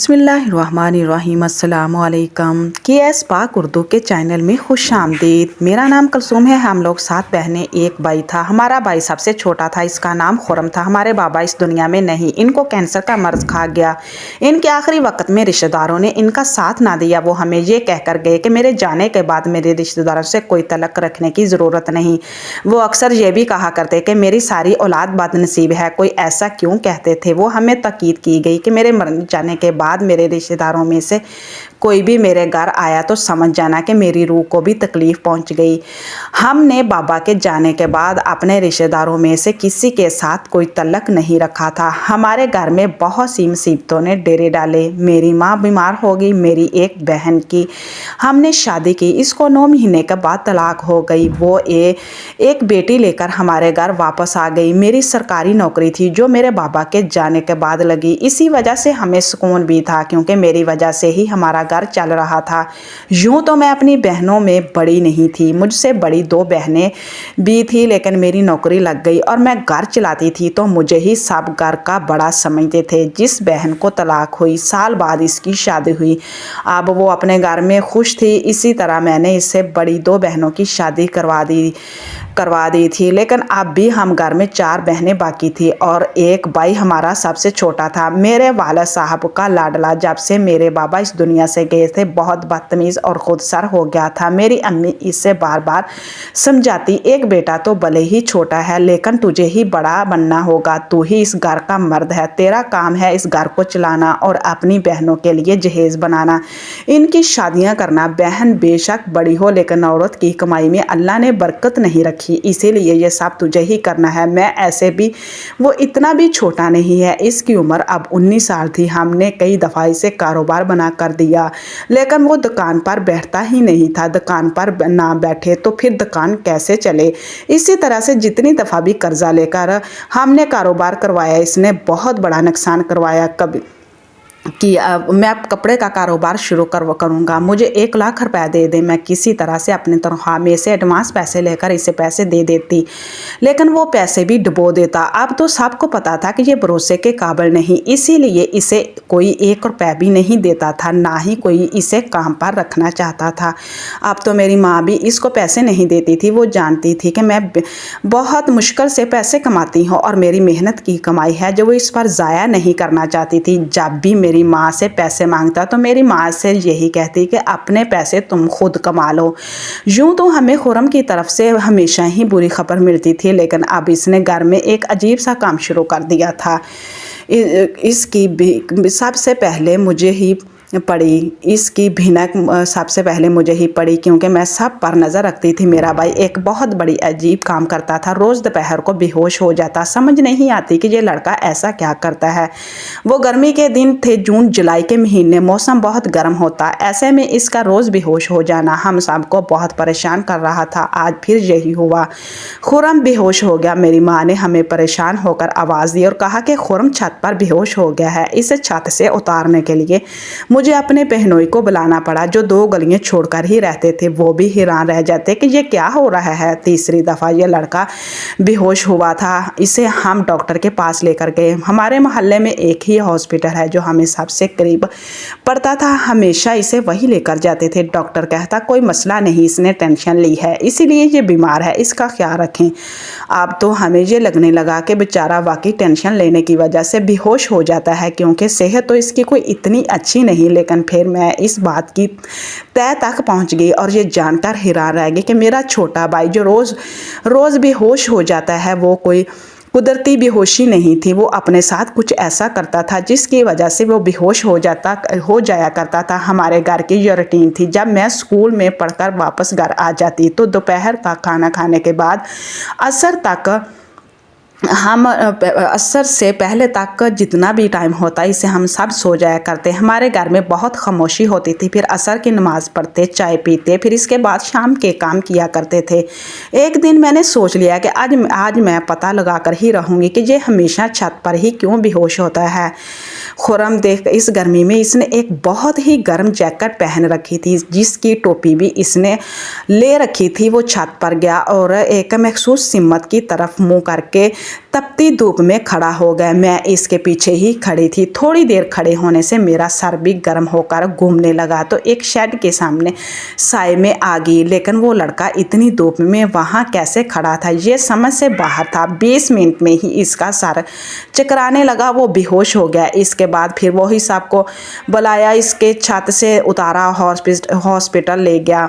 बिस्मिल्लाहिर्रहमानिर्रहीम अस्सलाम वालेकुम। KS पाक उर्दू के चैनल में खुश आमदीद। मेरा नाम कुलसूम है। हम लोग 7 बहनें, एक भाई था। हमारा भाई सबसे छोटा था, इसका नाम खुरम था। हमारे बाबा इस दुनिया में नहीं, इनको कैंसर का मर्ज खा गया। इनके आखिरी वक्त में रिश्तेदारों ने इनका साथ ना दिया। वो हमें ये कहकर गए कि मेरे जाने के बाद मेरे रिश्तेदारों से कोई तलक रखने की ज़रूरत नहीं। वो अक्सर ये भी कहा करते कि मेरी सारी औलाद बदनसीब है। कोई ऐसा क्यों कहते थे? वो हमें ताकीद की गई कि मेरे मर जाने के बाद मेरे रिश्तेदारों में से कोई भी मेरे घर आया तो समझ जाना कि मेरी रूह को भी तकलीफ पहुंच गई। हमने बाबा के जाने के बाद अपने रिश्तेदारों में से किसी के साथ कोई तल्लक नहीं रखा था। हमारे घर में बहुत सी मुसीबतों ने डेरे डाले। मेरी माँ बीमार हो गई, मेरी एक बहन की हमने शादी की, इसको 9 महीने के बाद तलाक हो गई। वो एक बेटी लेकर हमारे घर वापस आ गई। मेरी सरकारी नौकरी थी जो मेरे बाबा के जाने के बाद लगी। इसी वजह से हमें सुकून भी था क्योंकि मेरी वजह से ही हमारा घर चल रहा था। यूं तो मैं अपनी बहनों में बड़ी नहीं थी, मुझसे बड़ी 2 बहनें भी थी, लेकिन मेरी नौकरी लग गई और मैं घर चलाती थी तो मुझे ही सब घर का बड़ा समझते थे। जिस बहन को तलाक हुई, साल बाद इसकी शादी हुई। अब वो अपने घर में खुश थी। इसी तरह मैंने इससे बड़ी 2 बहनों की शादी करवा दी थी, लेकिन अब भी हम घर में 4 बहनें बाकी थी और एक भाई हमारा सबसे छोटा था। मेरे वालिद साहब का लाडला जब से मेरे बाबा इस दुनिया से गए थे बहुत बदतमीज़ और खुदसर हो गया था। मेरी अम्मी इससे बार बार समझाती, एक बेटा तो भले ही छोटा है लेकिन तुझे ही बड़ा बनना होगा। तू ही इस घर का मर्द है, तेरा काम है इस घर को चलाना और अपनी बहनों के लिए जहेज बनाना, इनकी शादियां करना। बहन बेशक बड़ी हो लेकिन औरत की कमाई में अल्लाह ने बरकत नहीं रखी, इसीलिए ये सब तुझे ही करना है। मैं ऐसे भी वो इतना भी छोटा नहीं है, इसकी उम्र अब 19 साल थी। हमने कई दफ़ा इसे कारोबार बना कर दिया लेकिन वो दुकान पर बैठता ही नहीं था। दुकान पर ना बैठे तो फिर दुकान कैसे चले? इसी तरह से जितनी दफ़ा भी कर्जा लेकर हमने कारोबार करवाया, इसने बहुत बड़ा नुकसान करवाया। कभी कि मैं अब कपड़े का कारोबार शुरू करूँगा, मुझे 1 लाख रुपए दे दे। मैं किसी तरह से अपनी तनख्वाह में से एडवांस पैसे लेकर इसे पैसे दे देती, लेकिन वो पैसे भी डुबो देता। अब तो सबको पता था कि ये भरोसे के काबिल नहीं, इसीलिए इसे कोई 1 रुपया भी नहीं देता था, ना ही कोई इसे काम पर रखना चाहता था। अब तो मेरी माँ भी इसको पैसे नहीं देती थी। वो जानती थी कि मैं बहुत मुश्किल से पैसे कमाती हूँ और मेरी मेहनत की कमाई है जो वो इस पर ज़ाया नहीं करना चाहती थी। जब भी मेरी माँ से पैसे मांगता तो मेरी माँ से यही कहती कि अपने पैसे तुम खुद कमा लो। यूं तो हमें खुरम की तरफ से हमेशा ही बुरी खबर मिलती थी, लेकिन अब इसने घर में एक अजीब सा काम शुरू कर दिया था। इसकी भी सबसे पहले मुझे ही पड़ी इसकी भिनक सबसे पहले मुझे ही पड़ी क्योंकि मैं सब पर नज़र रखती थी। मेरा भाई एक बहुत बड़ी अजीब काम करता था, रोज़ दोपहर को बेहोश हो जाता। समझ नहीं आती कि ये लड़का ऐसा क्या करता है। वो गर्मी के दिन थे, जून जुलाई के महीने, मौसम बहुत गर्म होता। ऐसे में इसका रोज़ बेहोश हो जाना हम सबको बहुत परेशान कर रहा था। आज फिर यही हुआ, खुरम बेहोश हो गया। मेरी माँ ने हमें परेशान होकर आवाज़ दी और कहा कि खुरम छत पर बेहोश हो गया है। इसे छत से उतारने के लिए मुझे अपने बहनोई को बुलाना पड़ा जो 2 गलियां छोड़कर ही रहते थे। वो भी हैरान रह जाते कि ये क्या हो रहा है। तीसरी दफ़ा ये लड़का बेहोश हुआ था। इसे हम डॉक्टर के पास लेकर गए। हमारे मोहल्ले में एक ही हॉस्पिटल है जो हमें सबसे करीब पड़ता था, हमेशा इसे वही लेकर जाते थे। डॉक्टर कहता कोई मसला नहीं, इसने टेंशन ली है इसीलिए ये बीमार है, इसका ख्याल रखें। अब तो हमें ये लगने लगा कि बेचारा वाकई टेंशन लेने की वजह से बेहोश हो जाता है क्योंकि सेहत तो इसकी कोई इतनी अच्छी नहीं। लेकिन फिर मैं इस बात की तह तक पहुंच गई और ये जानकर हैरान रह गई कि मेरा छोटा भाई जो रोज़ बेहोश हो जाता है वो कोई कुदरती बेहोशी नहीं थी। वो अपने साथ कुछ ऐसा करता था जिसकी वजह से वो बेहोश हो जाया करता था। हमारे घर की ये रूटीन थी। जब मैं स्कूल में पढ़कर वापस घर आ जाती तो दोपहर का खाना खाने के बाद असर तक हम असर से पहले तक जितना भी टाइम होता इसे हम सब सो जाया करते। हमारे घर में बहुत खामोशी होती थी। फिर असर की नमाज़ पढ़ते, चाय पीते, फिर इसके बाद शाम के काम किया करते थे। एक दिन मैंने सोच लिया कि आज मैं पता लगा कर ही रहूँगी कि ये हमेशा छत पर ही क्यों बेहोश होता है। खुरम देख इस गर्मी में इसने एक बहुत ही गर्म जैकेट पहन रखी थी जिसकी टोपी भी इसने ले रखी थी। वो छत पर गया और एक मखसूस सिमत की तरफ मुँह करके तपती धूप में खड़ा हो गया। मैं इसके पीछे ही खड़ी थी। थोड़ी देर खड़े होने से मेरा सर भी गर्म होकर घूमने लगा तो एक शेड के सामने साए में आ गई। लेकिन वो लड़का इतनी धूप में वहाँ कैसे खड़ा था ये समझ से बाहर था। 20 मिनट में ही इसका सर चकराने लगा, वो बेहोश हो गया। इसके बाद फिर वही साहब को बुलाया, इसके छत से उतारा, हॉस्पिटल ले गया।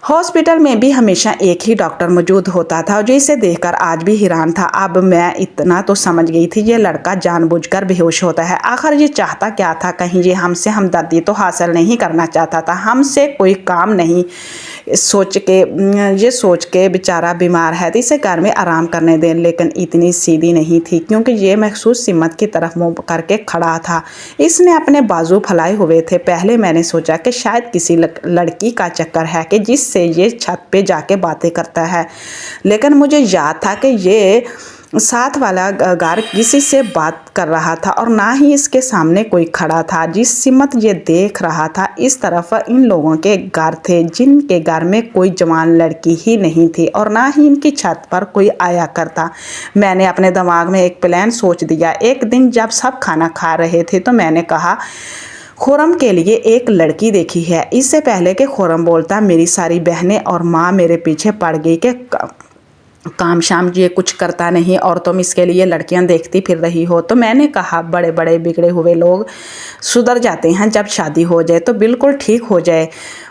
हॉस्पिटल में भी हमेशा एक ही डॉक्टर मौजूद होता था जो इसे देखकर आज भी हैरान था। अब मैं इतना तो समझ गई थी ये लड़का जानबूझकर बेहोश होता है। आखिर ये चाहता क्या था? कहीं ये हमसे हमदर्दी तो हासिल नहीं करना चाहता था, हमसे कोई काम नहीं सोच के बेचारा बीमार है तो इसे घर में आराम करने दें। लेकिन इतनी सीधी नहीं थी क्योंकि ये महसूस सिमत की तरफ मुंह करके खड़ा था। इसने अपने बाजू फैलाए हुए थे। पहले मैंने सोचा कि शायद किसी लड़की का चक्कर है कि जिससे ये छत पे जाके बातें करता है, लेकिन मुझे याद था कि ये साथ वाला घर किसी से बात कर रहा था और ना ही इसके सामने कोई खड़ा था। जिस सिमत ये देख रहा था इस तरफ इन लोगों के घर थे जिनके घर में कोई जवान लड़की ही नहीं थी और ना ही इनकी छत पर कोई आया करता। मैंने अपने दिमाग में एक प्लान सोच दिया। एक दिन जब सब खाना खा रहे थे तो मैंने कहा, खुरम के लिए एक लड़की देखी है। इससे पहले कि खुरम बोलता मेरी सारी बहनें और माँ मेरे पीछे पड़ गई कि काम शाम ये कुछ करता नहीं और तुम इसके लिए लड़कियां देखती फिर रही हो। तो मैंने कहा, बड़े बड़े बिगड़े हुए लोग सुधर जाते हैं, जब शादी हो जाए तो बिल्कुल ठीक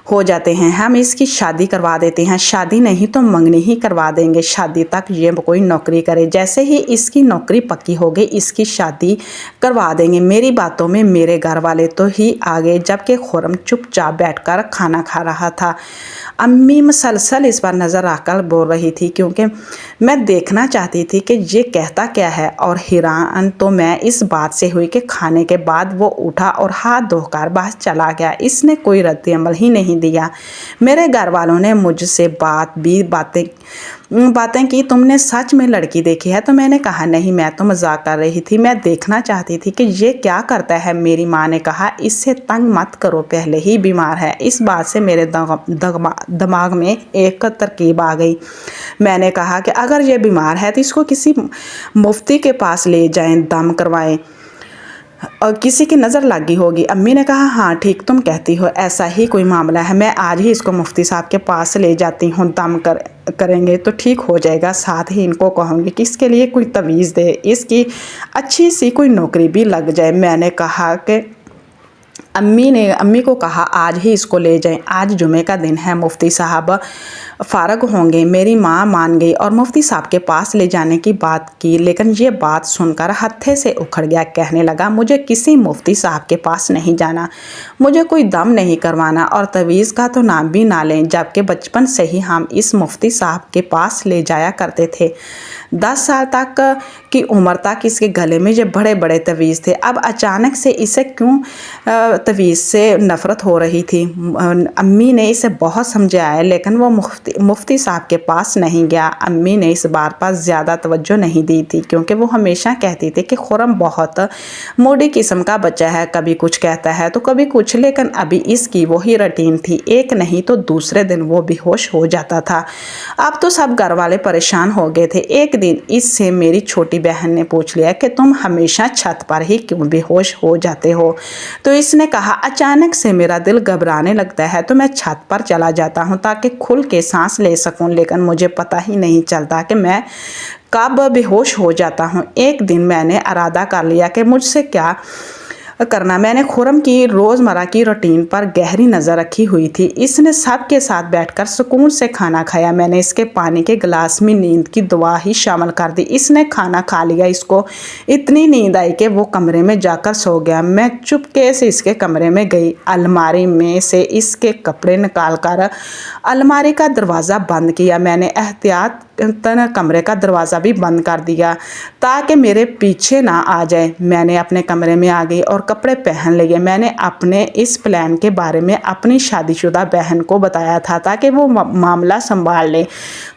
हो जाते हैं। हम इसकी शादी करवा देते हैं, शादी नहीं तो मंगनी ही करवा देंगे। शादी तक ये कोई नौकरी करे, जैसे ही इसकी नौकरी पक्की हो गई इसकी शादी करवा देंगे। मेरी बातों में मेरे घर वाले तो ही आ गए जबकि खुरम चुपचाप बैठकर खाना खा रहा था। अम्मी मुसलसल इस पर नज़र रखकर बोल रही थी क्योंकि मैं देखना चाहती थी कि ये कहता क्या है। और हैरान तो मैं इस बात से हुई कि खाने के बाद वो उठा और हाथ धोकर बाहर चला गया। इसने कोई रद्द अमल ही नहीं दिया। मेरे घर वालों ने मुझसे बातें की, तुमने सच में लड़की देखी है? तो मैंने कहा नहीं, मैं तो मजाक कर रही थी, मैं देखना चाहती थी कि ये क्या करता है। मेरी माँ ने कहा, इससे तंग मत करो, पहले ही बीमार है। इस बात से मेरे दिमाग में एक तरकीब आ गई। मैंने कहा कि अगर ये बीमार है तो इसको किसी मुफ्ती के पास ले जाएं, दम करवाएं और किसी की नज़र लगी होगी। अम्मी ने कहा, हाँ ठीक तुम कहती हो, ऐसा ही कोई मामला है। मैं आज ही इसको मुफ्ती साहब के पास ले जाती हूँ, दम करेंगे तो ठीक हो जाएगा। साथ ही इनको कहूँगी कि इसके लिए कोई तवीज़ दे, इसकी अच्छी सी कोई नौकरी भी लग जाए। मैंने कहा कि अम्मी को कहा, आज ही इसको ले जाएं, आज जुमे का दिन है, मुफ्ती साहब फ़ारग होंगे। मेरी माँ मान गई और मुफ्ती साहब के पास ले जाने की बात की। लेकिन ये बात सुनकर हत्थे से उखड़ गया। कहने लगा, मुझे किसी मुफ्ती साहब के पास नहीं जाना, मुझे कोई दम नहीं करवाना और तवीज़ का तो नाम भी ना लें। जबकि बचपन से ही हम इस मुफ्ती साहब के पास ले जाया करते थे। 10 साल तक की उम्र तक इसके गले में ये बड़े बड़े तवीज़ थे। अब अचानक से इसे क्यों तवीज़ से नफ़रत हो रही थी? अम्मी ने इसे बहुत समझाया लेकिन वो मुफ्ती साहब के पास नहीं गया। अम्मी ने इस बार पर ज़्यादा तवज्जो नहीं दी थी क्योंकि वो हमेशा कहती थी कि खुरम बहुत मूडी किस्म का बच्चा है, कभी कुछ कहता है तो कभी कुछ। लेकिन अभी इसकी वही रूटीन थी, एक नहीं तो दूसरे दिन वो बेहोश हो जाता था। अब तो सब घर वाले परेशान हो गए थे। एक दिन इससे मेरी छोटी बहन ने पूछ लिया कि तुम हमेशा छत पर ही क्यों बेहोश हो जाते हो? तो इसने कहा, अचानक से मेरा दिल घबराने लगता है तो मैं छत पर चला जाता हूँ ताकि खुल के सांस ले सकूं, लेकिन मुझे पता ही नहीं चलता कि मैं कब बेहोश हो जाता हूँ। एक दिन मैंने इरादा कर लिया कि मुझसे क्या करना। मैंने खुरम की रोज़मर्रा की रूटीन पर गहरी नज़र रखी हुई थी। इसने सबके साथ बैठकर सुकून से खाना खाया। मैंने इसके पानी के गिलास में नींद की दवा ही शामिल कर दी। इसने खाना खा लिया। इसको इतनी नींद आई कि वो कमरे में जाकर सो गया। मैं चुपके से इसके कमरे में गई, अलमारी में से इसके कपड़े निकाल कर अलमारी का दरवाज़ा बंद किया। मैंने एहतियात कमरे का दरवाज़ा भी बंद कर दिया ताकि मेरे पीछे ना आ जाए। मैंने अपने कमरे में आ गई और कपड़े पहन लिए। मैंने अपने इस प्लान के बारे में अपनी शादीशुदा बहन को बताया था ताकि वो मामला संभाल ले।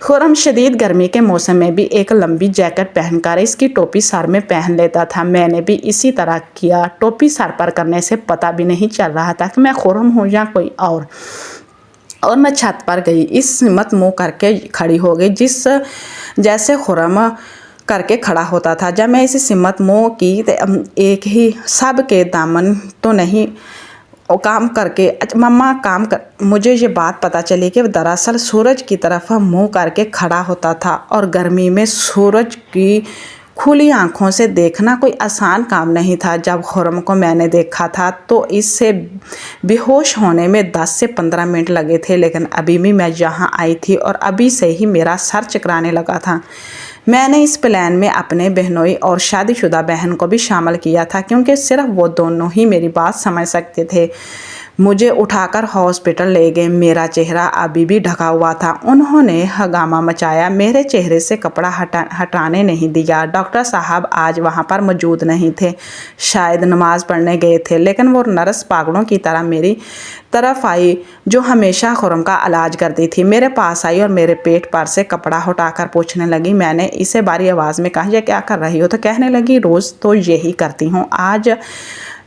खुरम शदीद गर्मी के मौसम में भी एक लंबी जैकेट पहनकर इसकी टोपी सर में पहन लेता था। मैंने भी इसी तरह किया। टोपी सर पर करने से पता भी नहीं चल रहा था कि मैं खुरम हूँ या कोई और मैं छत पर गई। इस हिम्मत मुँह करके खड़ी हो गई जैसे खुरम करके खड़ा होता था। जब मैं इसे सिमत मुँह की एक ही सब के दामन तो नहीं और काम करके मम्मा काम कर मुझे ये बात पता चली कि दरअसल सूरज की तरफ मुंह करके खड़ा होता था और गर्मी में सूरज की खुली आंखों से देखना कोई आसान काम नहीं था। जब खुर्रम को मैंने देखा था तो इससे बेहोश होने में 10 से 15 मिनट लगे थे, लेकिन अभी भी मैं यहाँ आई थी और अभी से ही मेरा सर चकराने लगा था। मैंने इस प्लान में अपने बहनोई और शादीशुदा बहन को भी शामिल किया था, क्योंकि सिर्फ वो दोनों ही मेरी बात समझ सकते थे। मुझे उठाकर हॉस्पिटल ले गए। मेरा चेहरा अभी भी ढका हुआ था। उन्होंने हंगामा मचाया, मेरे चेहरे से कपड़ा हटाने नहीं दिया। डॉक्टर साहब आज वहाँ पर मौजूद नहीं थे, शायद नमाज पढ़ने गए थे, लेकिन वो नर्स पागलों की तरह मेरी तरफ आई जो हमेशा खुर्रम का इलाज करती थी। मेरे पास आई और मेरे पेट पर से कपड़ा हटाकर पूछने लगी। मैंने इसे बारी आवाज़ में कहा, ये क्या कर रही हो? तो कहने लगी, रोज़ तो यही करती हूँ, आज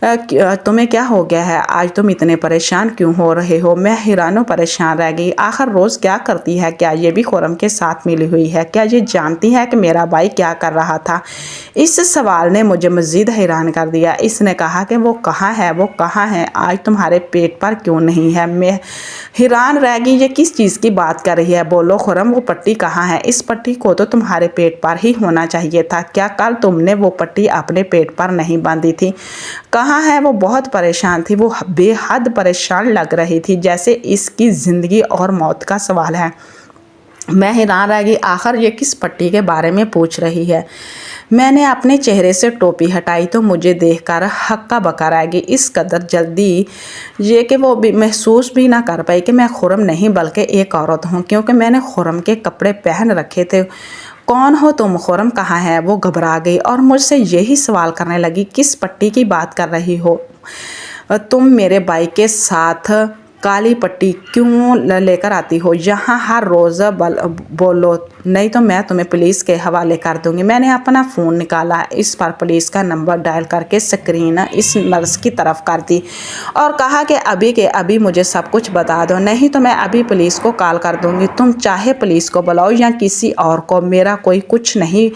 तुम्हें क्या हो गया है? आज तुम इतने परेशान क्यों हो रहे हो? मैं हैरानों परेशान रह गई। आखिर रोज़ क्या करती है? क्या ये भी खुर्रम के साथ मिली हुई है? क्या ये जानती है कि मेरा भाई क्या कर रहा था? इस सवाल ने मुझे मज़ीद हैरान कर दिया। इसने कहा कि वो कहाँ है, वो कहाँ है? आज तुम्हारे पेट पर क्यों नहीं है? मैं हैरान रह गई, ये किस चीज़ की बात कर रही है? बोलो खुर्रम, वो पट्टी कहाँ है? इस पट्टी को तो तुम्हारे पेट पर ही होना चाहिए था। क्या कल तुमने वो पट्टी अपने पेट पर नहीं बांधी थी? कहाँ है? वो बहुत परेशान थी, वो बेहद परेशान लग रही थी, जैसे इसकी ज़िंदगी और मौत का सवाल है। मैं हैरान रह गई, आखिर ये किस पट्टी के बारे में पूछ रही है? मैंने अपने चेहरे से टोपी हटाई तो मुझे देखकर हक्का बक्का रह गई। इस कदर जल्दी ये कि वो भी महसूस भी ना कर पाई कि मैं खुर्रम नहीं बल्कि एक औरत हूँ, क्योंकि मैंने खुर्रम के कपड़े पहन रखे थे। कौन हो तुम? खुर्रम कहाँ है? वो घबरा गई और मुझसे यही सवाल करने लगी, किस पट्टी की बात कर रही हो तुम? मेरे भाई के साथ काली पट्टी क्यों लेकर आती हो यहाँ हर रोज़? बोलो, नहीं तो मैं तुम्हें पुलिस के हवाले कर दूंगी। मैंने अपना फ़ोन निकाला, इस पर पुलिस का नंबर डायल करके स्क्रीन इस नर्स की तरफ कर दी और कहा कि अभी के अभी मुझे सब कुछ बता दो, नहीं तो मैं अभी पुलिस को कॉल कर दूंगी। तुम चाहे पुलिस को बुलाओ या किसी और को, मेरा कोई कुछ नहीं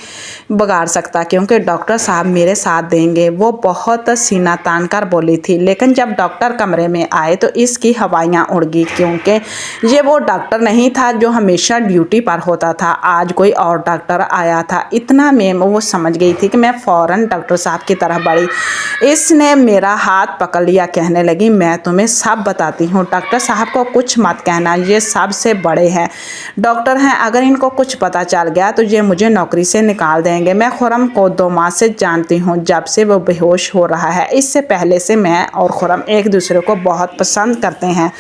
बिगाड़ सकता, क्योंकि डॉक्टर साहब मेरे साथ देंगे। वो बहुत सीना तान कर बोली थी, लेकिन जब डॉक्टर कमरे में आए तो इसकी हवाइयाँ उड़ गई, क्योंकि ये वो डॉक्टर नहीं था जो हमेशा ड्यूटी पर होता था। आज कोई और डॉक्टर आया था। इतना में वो समझ गई थी कि मैं फ़ौरन डॉक्टर साहब की तरफ बढ़ी। इसने मेरा हाथ पकड़ लिया, कहने लगी, मैं तुम्हें सब बताती हूँ। डॉक्टर साहब को कुछ मत कहना, ये सबसे बड़े हैं, डॉक्टर हैं। अगर इनको कुछ पता चल गया तो ये मुझे नौकरी से निकाल देंगे। मैं खुर्रम को 2 माह से जानती हूँ, जब से वो बेहोश हो रहा है। इससे पहले से मैं और खुर्रम एक दूसरे को बहुत पसंद करते हैं,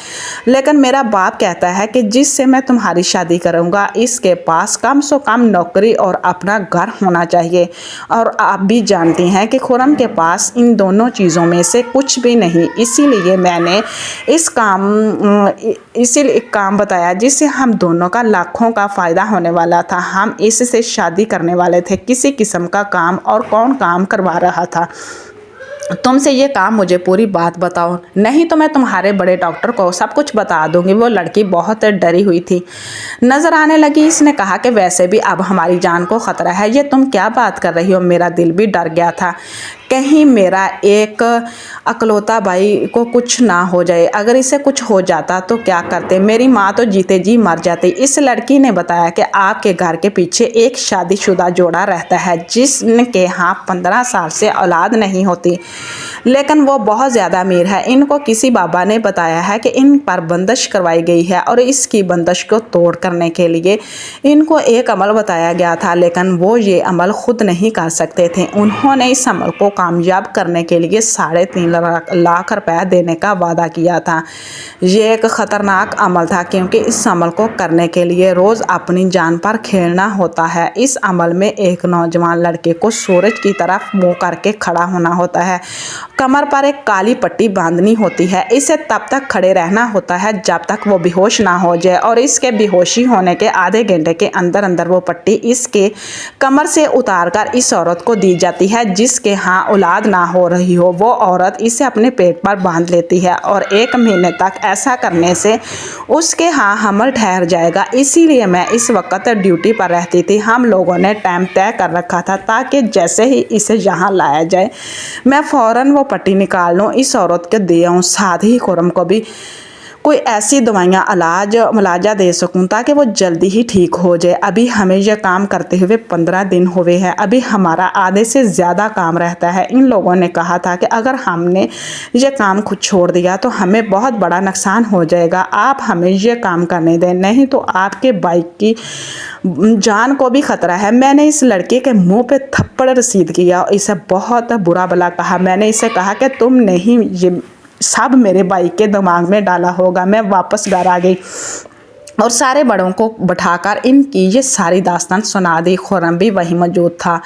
लेकिन मेरा बाप कहता है कि जिससे मैं तुम्हारी शादी करूँगा इसके पास कम से कम नौकरी और अपना घर होना चाहिए। और आप भी जानती हैं कि खुर्रम के पास इन दोनों चीज़ों में से कुछ भी नहीं। इसीलिए मैंने इसीलिए एक काम बताया जिससे हम दोनों का लाखों का फ़ायदा होने वाला था। हम इससे शादी करने वाले थे। किसी किस्म का काम, और कौन काम करवा रहा था? तुमसे ये काम, मुझे पूरी बात बताओ, नहीं तो मैं तुम्हारे बड़े डॉक्टर को सब कुछ बता दूंगी। वो लड़की बहुत डरी हुई थी, नज़र आने लगी। इसने कहा कि वैसे भी अब हमारी जान को ख़तरा है। ये तुम क्या बात कर रही हो? मेरा दिल भी डर गया था, कहीं मेरा एक अकलौता भाई को कुछ ना हो जाए। अगर इसे कुछ हो जाता तो क्या करते? मेरी माँ तो जीते जी मर जाती। इस लड़की ने बताया कि आपके घर के पीछे एक शादीशुदा जोड़ा रहता है जिसके यहाँ 15 साल से औलाद नहीं होती, लेकिन वो बहुत ज़्यादा अमीर है। इनको किसी बाबा ने बताया है कि इन पर बंदिश करवाई गई है और इसकी बंदिश को तोड़ करने के लिए इनको एक अमल बताया गया था, लेकिन वो ये अमल खुद नहीं कर सकते थे। उन्होंने इस अमल को कामयाब करने के लिए 3.5 लाख रुपए देने का वादा किया था। ये एक ख़तरनाक अमल था, क्योंकि इस अमल को करने के लिए रोज़ अपनी जान पर खेलना होता है। इस अमल में एक नौजवान लड़के को सूरज की तरफ मुँह करके खड़ा होना होता है, कमर पर एक काली पट्टी बांधनी होती है। इसे तब तक खड़े रहना होता है जब तक वो बेहोश ना हो जाए, और इसके बेहोशी होने के आधे घंटे के अंदर अंदर वो पट्टी इसके कमर से उतार कर इस औरत को दी जाती है जिसके यहाँ औलाद ना हो रही हो, वो औरत इसे अपने पेट पर बांध लेती है और 1 महीने तक ऐसा करने से उसके यहाँ हमल ठहर जाएगा। इसीलिए मैं इस वक्त ड्यूटी पर रहती थी। हम लोगों ने टाइम तय कर रखा था ताकि जैसे ही इसे यहाँ लाया जाए मैं फ़ौरन वो पट्टी निकाल लूँ, इस औरत के दे आऊँ, साथ ही खुर्रम को भी कोई ऐसी दवाइयाँ इलाज मुलाजा दे सकूं ताकि वो जल्दी ही ठीक हो जाए। अभी हमें यह काम करते हुए 15 दिन हुए हैं, अभी हमारा आधे से ज़्यादा काम रहता है। इन लोगों ने कहा था कि अगर हमने ये काम खुद छोड़ दिया तो हमें बहुत बड़ा नुकसान हो जाएगा, आप हमें ये काम करने दें, नहीं तो आपके बाइक की जान को भी खतरा है। मैंने इस लड़के के मुंह पे थप्पड़ रसीद किया और इसे बहुत बुरा भला कहा। मैंने इसे कहा कि तुम नहीं ये सब मेरे भाई के दिमाग में डाला होगा। मैं वापस घर आ गई और सारे बड़ों को बैठाकर इनकी ये सारी दास्तान सुना दी। खुर्रम भी वहीं मौजूद था।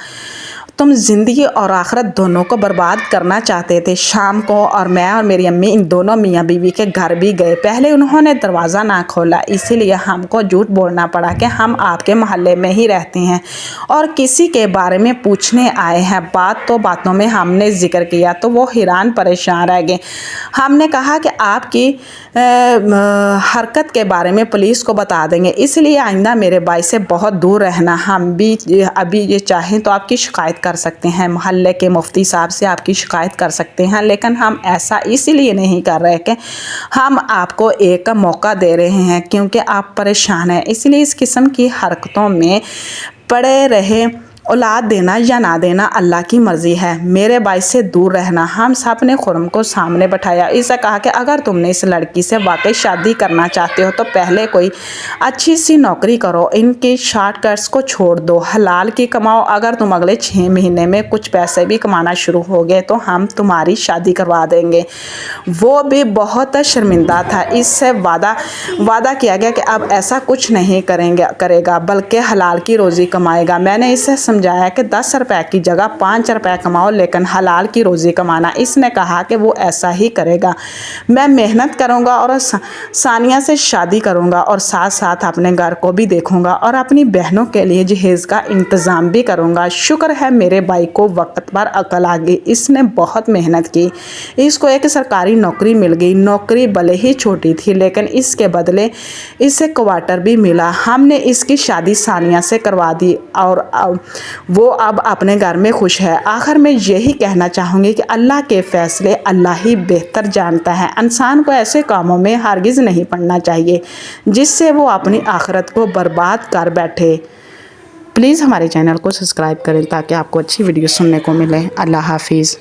तुम ज़िंदगी और आखिरत दोनों को बर्बाद करना चाहते थे। शाम को और मैं और मेरी अम्मी इन दोनों मियाँ बीवी के घर भी गए। पहले उन्होंने दरवाज़ा ना खोला, इसीलिए हमको झूठ बोलना पड़ा कि हम आपके मोहल्ले में ही रहते हैं और किसी के बारे में पूछने आए हैं। बातों में हमने जिक्र किया तो वो हैरान परेशान रह गए। हमने कहा कि आपकी हरकत के बारे में पुलिस को बता देंगे, इसलिए आइंदा मेरे भाई से बहुत दूर रहना। हम भी अभी ये चाहें तो आपकी शिकायत कर सकते हैं, मोहल्ले के मुफ्ती साहब से आपकी शिकायत कर सकते हैं, लेकिन हम ऐसा इसीलिए नहीं कर रहे कि हम आपको एक मौका दे रहे हैं क्योंकि आप परेशान हैं, इसलिए इस किस्म की हरकतों में पड़े रहे। औलाद देना या ना देना अल्लाह की मर्ज़ी है, मेरे भाई से दूर रहना। हम सब ने खुर्रम को सामने बैठाया, इसे कहा कि अगर तुमने इस लड़की से वाकई शादी करना चाहते हो तो पहले कोई अच्छी सी नौकरी करो, इनके शॉर्टकट्स को छोड़ दो, हलाल की कमाओ। अगर तुम अगले 6 महीने में कुछ पैसे भी कमाना शुरू हो गए तो हम तुम्हारी शादी करवा देंगे। वो भी बहुत शर्मिंदा था। इससे वादा किया गया कि अब ऐसा कुछ नहीं करेगा बल्कि हलाल की रोज़ी कमाएगा। मैंने इसे समझाया कि 10 रुपए की जगह 5 रुपए कमाओ, लेकिन हलाल की रोज़ी कमाना। इसने कहा कि वो ऐसा ही करेगा। मैं मेहनत करूँगा और सानिया से शादी करूँगा और साथ साथ अपने घर को भी देखूँगा और अपनी बहनों के लिए जहेज़ का इंतज़ाम भी करूँगा। शुक्र है मेरे भाई को वक्त पर अकल आ गई, इसने बहुत मेहनत की, इसको एक सरकारी नौकरी मिल गई। नौकरी भले ही छोटी थी लेकिन इसके बदले इसे क्वार्टर भी मिला। हमने इसकी शादी सानिया से करवा दी और वो अब अपने घर में खुश है। आखिर में यही कहना चाहूँगी कि अल्लाह के फ़ैसले अल्लाह ही बेहतर जानता है। इंसान को ऐसे कामों में हरगिज़ नहीं पड़ना चाहिए जिससे वो अपनी आखिरत को बर्बाद कर बैठे। प्लीज़ हमारे चैनल को सब्सक्राइब करें ताकि आपको अच्छी वीडियो सुनने को मिले। अल्लाह हाफिज़।